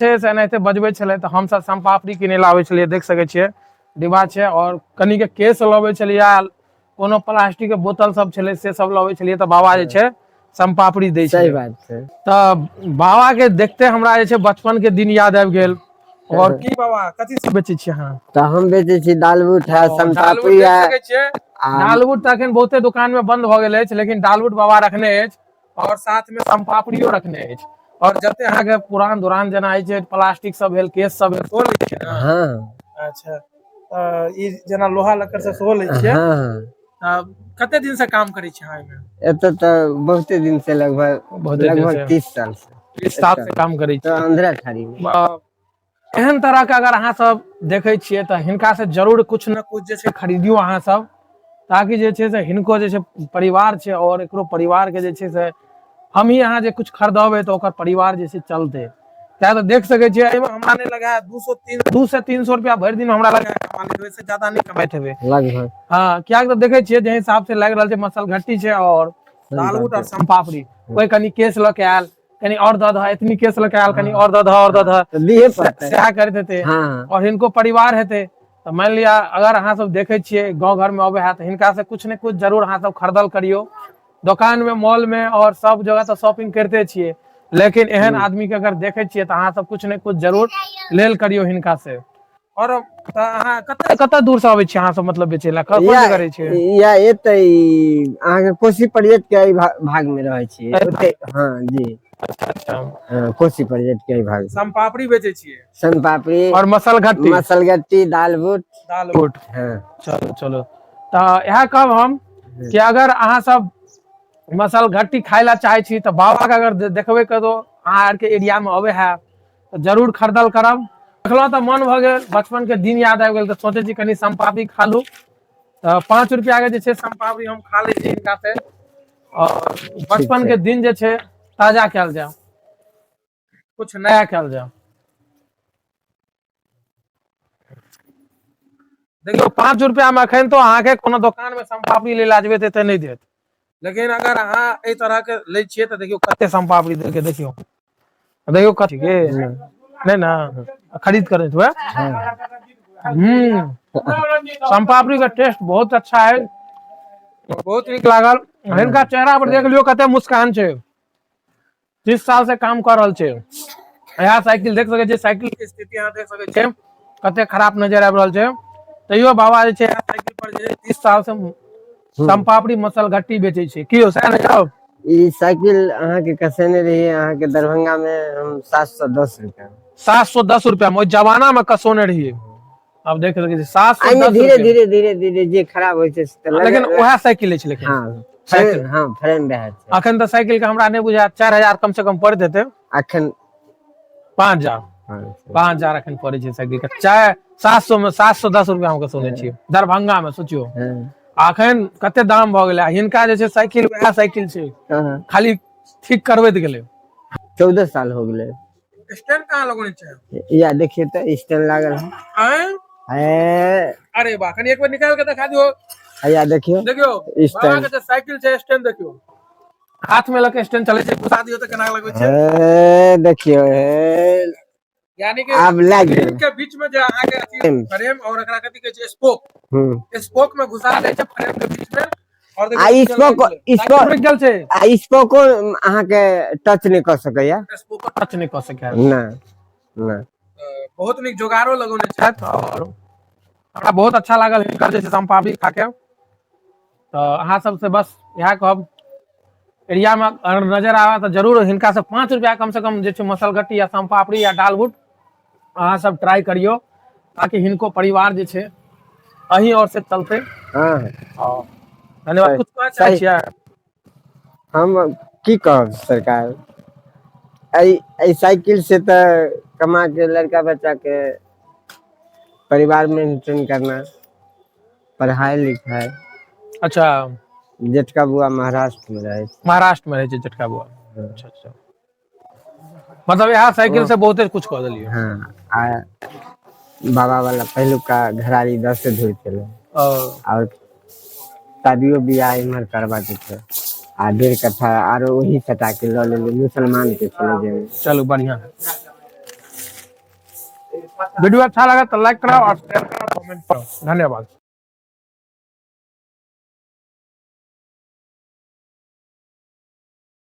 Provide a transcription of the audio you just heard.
से एनाहिते बजबै छलै तऽ हमसब संपापड़ी किनै लए आबै छलियै, देख सकै छियै डिब्बा छै, और कनी के केस लबै छलियै, कोनो प्लास्टिक के बोतल सब छलै से सब लबै छलियै तऽ बाबा जे छै संपापड़ी दै सही छलै। बात छै। तऽ बाबा के देखते हमरा जे छै बचपन के दिन याद आबि गेल। और की बाबा कथी सब बेचै छियै अहाँ? तऽ हम बेचै छी दालबुट है, दालबुट संपापड़ी देख है। सकै छियै, दालबुट तऽ अखन बहुते दुकान में बंद भऽ गेल अछि, लेकिन दालबुट बाबा रखने अछि और साथ में संपापड़ियो रखने अछि। और जते अहाँ के पुरान दुरान जेना छै प्लास्टिक सब भेल, केस सब भेल, सेहो लै छियै ने? हाँ अच्छा, ई जेना लोहा लक्कड़ से सेहो लै छियै। हाँ कते दिन से काम करै छियै अहाँ एहिमे? एतऽ तऽ बहुते दिन से, बहुते दिन लगभग से 30 साल से। 30 साल से काम करै तो छियै। अंधरा ठारी में एहन तरह के अगर अहाँ सब देखै छियै तऽ हिनका से जरूर कुछ न कुछ जे छै खरीदियो अहाँ सब, ताकि जे छै से हिनको जे छै परिवार छै और एकरो परिवार के जे छै से हम ही अहाँ जे कुछ खरीदबै तऽ ओकर परिवार जे छै चलतै। क्या तो देख सके छियै एहिमे हमरा नहीं लगा 200 से 300 रुपया भरि दिन हमरा लगा कमा लेबै, इससे ज्यादा नहीं कमाइत हेबै लगभग। हाँ, क्या तो देखे छियै जे हिसाब से लाग रहल छै मसल घट्टी छै और दालबुट और संपापड़ी, कोई कनी केस लऽ के आयल, कनी और दऽ दह, इतनी केस लऽ के आयल, कनी और दऽ दह और दऽ दह, सएह करैत हेतै। और हिनको परिवार हेतै तऽ मानि लिअ अगर अहाँ सब देखे छियै गाँव घर में अबै है तऽ हिनका से कुछ ने कुछ जरूर अहाँ सब खरीदल करियो। दुकान में, मॉल में और सब जगह तऽ शॉपिंग करते छियै, लेकिन एहन आदमी के अगर देखे छियै तऽ अहाँ सब कुछ ने कुछ जरूर लेल करियो हिनका से। और अहाँ कते दूर से अबै छियै अहाँ सब मतलब बेचै लए, कोन जगह रहै छियै? या एतै अहाँके कोशी प्रोजेक्ट के भाग में रहै छियै ओते। हाँ जी। अच्छा, कोशी प्रोजेक्ट के भाग। संपापड़ी बेचै छियै, संपापड़ी और मसलगट्टी, दालबुट। हाँ चलो चलो, तऽ इएह कहब हम कि अगर अहाँ सब मसल घट्टी खाय ला चाहे छी तऽ बाबा के अगर देखबे कतो अहाँ आर के एरिया में अबे है तो जरूर खरीदल करब। देखलहुँ तऽ मन भऽ गेल, बचपन के दिन याद आबि गेल तऽ सोचे छी कनी संपापड़ी खा लू। तऽ 5 रुपया के जे छै संपापड़ी हम खा लै छी हिनका से, और बचपन के दिन जे छै ताजा कयल जाय, कुछ नया कयल जाय। देखियो 5 रुपया में अखन तो अहाँ के कोनो दुकान में संपापड़ी ले ला जेबै तऽ एते नहीं देत, लेकिन अगर अहाँ एहि तरह के ले छियै तऽ देखियो कते संपापड़ी देलकै, देखियो देखियो कथी के नहीं ना खरीद कर हुए। संपापड़ी का टेस्ट बहुत अच्छा है, बहुत नीक लागल। हिनका चेहरा पर देख लियो कते मुस्कान छै, 30 साल से काम कर रहल छै। यह साइकिल देख सके छियै, साइकिल के स्थिति यहाँ देख सके छियै कते खराब नजर आबि रहल छै, तैयो बाबा जे छै साइकिल पर जे 30 साल से संपापड़ी मसल घट्टी बेचे छै। की यौ सएह ने यौ? ई साइकिल अहाँ के कसैने रहियै अहाँ के दरभंगा में हम 710 रुपया। 710 रुपया में ओइ जमाना में कसोने रहियै। अब देख सकै छी 710 धीरे रुपया, धीरे धीरे धीरे जे खराब होइ छै लेकिन उएह साइकिल अछि। लेकिन साइकिल फ्रेम रहे छै। अखन तऽ साइकिल के हमरा नहीं बुझा 4000 कम से कम पड़ैत हेतै। अखन 5000 अखन पड़ै छै साइकिल के। 700 में 710 रुपया में कसौने छियै दरभंगा में, सोचियो अखन कते दाम भऽ गेलै। हिनका जे छै साइकिल वएह साइकिल छै, खाली ठीक करबैत गेलै। 14 साल हो गेलै। स्टैंड कहाँ लगौने छै? या देखिए तो स्टैंड लागल है। अरे वाह, कनी एक बार निकाल के दिखा दियो। या देखियो बाबा के साइकिल छै, स्टैंड देखियो, हाथ में लके स्टैंड चले छै, घुसा दियो त केना लगै छै। देखियो यानी कि अब लग गेल के बीच में जे अहाँ के फ्रेम और एकरा कथि कहै छै स्पोक, स्पोक में घुसा दे छै फ्रेम के बीच में, और स्पोको अहाँ के टच नहीं कर सकैया, स्पोको टच नहीं कर सकैया। नहीं बहुत नीक जोगाड़ो लगौने छथि, और हमरा बहुत अच्छा लागल हिनकर जे छै संपापड़ी खा के। तो अहाँ सबसे बस इएह कहब, एरिया में अगर नजर आवे तो जरूर हिनका से 5 रुपया कम से कम जे छै मसल घट्टी या संपापड़ी या दालबुट अहाँ सब ट्राई करियो, ताकि हिनको परिवार जे छै अहीं और से चलते। धन्यवाद। कुछ कहना चाहै छियै? हम की कहब सरकार, ऐ साइकिल से तो कमा के लड़का बच्चा के परिवार मेंटेन करना, पढ़ाई लिखाई। अच्छा, जेठका बुआ महाराष्ट्र में रहे छै। महाराष्ट्र में रहे छै जेठका बुआ। अच्छा अच्छा, मतलब यहाँ साइकिल से बहुते कुछ कह देलियै। हाँ, बाबा वाला पहिलुका घरारी 10 से धुर चले, और शादियों बियाह इम्हर करवा देते, आ 1.5 कट्ठा आरो वही सटा के ल लेले मुसलमान के चले जाए। चलू बढ़िया है। वीडियो अच्छा लगा तो लाइक करो और शेयर करो, कमेंट करो। धन्यवाद।